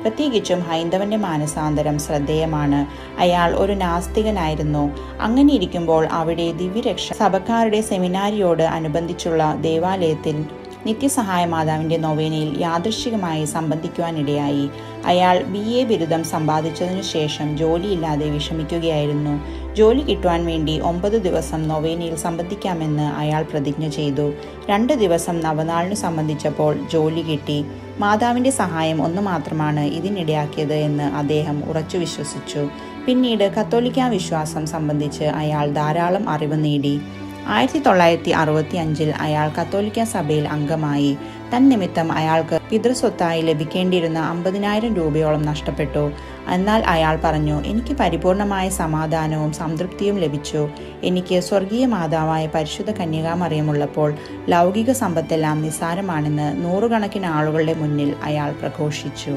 പ്രത്യേകിച്ചും ഹൈന്ദവന്റെ മാനസാന്തരം ശ്രദ്ധേയമാണ്. അയാൾ ഒരു നാസ്തികനായിരുന്നു. അങ്ങനെയിരിക്കുമ്പോൾ അവിടെ ദിവ്യരക്ഷ സഭക്കാരുടെ സെമിനാരിയോട് അനുബന്ധിച്ചുള്ള ദേവാലയത്തിൽ നിത്യസഹായ മാതാവിൻ്റെ നൊവേനയിൽ യാദൃശ്ചികമായി സംബന്ധിക്കുവാനിടയായി. അയാൾ BA ബിരുദം സമ്പാദിച്ചതിനു ശേഷം ജോലിയില്ലാതെ വിഷമിക്കുകയായിരുന്നു. ജോലി കിട്ടുവാൻ വേണ്ടി 9 ദിവസം നൊവേനയിൽ സംബന്ധിക്കാമെന്ന് അയാൾ പ്രതിജ്ഞ ചെയ്തു. 2 ദിവസം നവനാളിനു സംബന്ധിച്ചപ്പോൾ ജോലി കിട്ടി. മാതാവിൻ്റെ സഹായം ഒന്ന് മാത്രമാണ് ഇതിനിടയാക്കിയത് എന്ന് അദ്ദേഹം ഉറച്ചു വിശ്വസിച്ചു. പിന്നീട് കത്തോലിക്കാ വിശ്വാസം സംബന്ധിച്ച് അയാൾ ധാരാളം അറിവ് നേടി. 1965 അയാൾ കത്തോലിക്ക സഭയിൽ അംഗമായി. തന്നിമിത്തം അയാൾക്ക് പിതൃസ്വത്തായി ലഭിക്കേണ്ടിയിരുന്ന 50,000 രൂപയോളം നഷ്ടപ്പെട്ടു. എന്നാൽ അയാൾ പറഞ്ഞു, എനിക്ക് പരിപൂർണമായ സമാധാനവും സംതൃപ്തിയും ലഭിച്ചു. എനിക്ക് സ്വർഗീയ മാതാവായ പരിശുദ്ധ കന്യകാമറിയമുള്ളപ്പോൾ ലൗകിക സമ്പത്തെല്ലാം നിസ്സാരമാണെന്ന് നൂറുകണക്കിന് ആളുകളുടെ മുന്നിൽ അയാൾ പ്രഘോഷിച്ചു.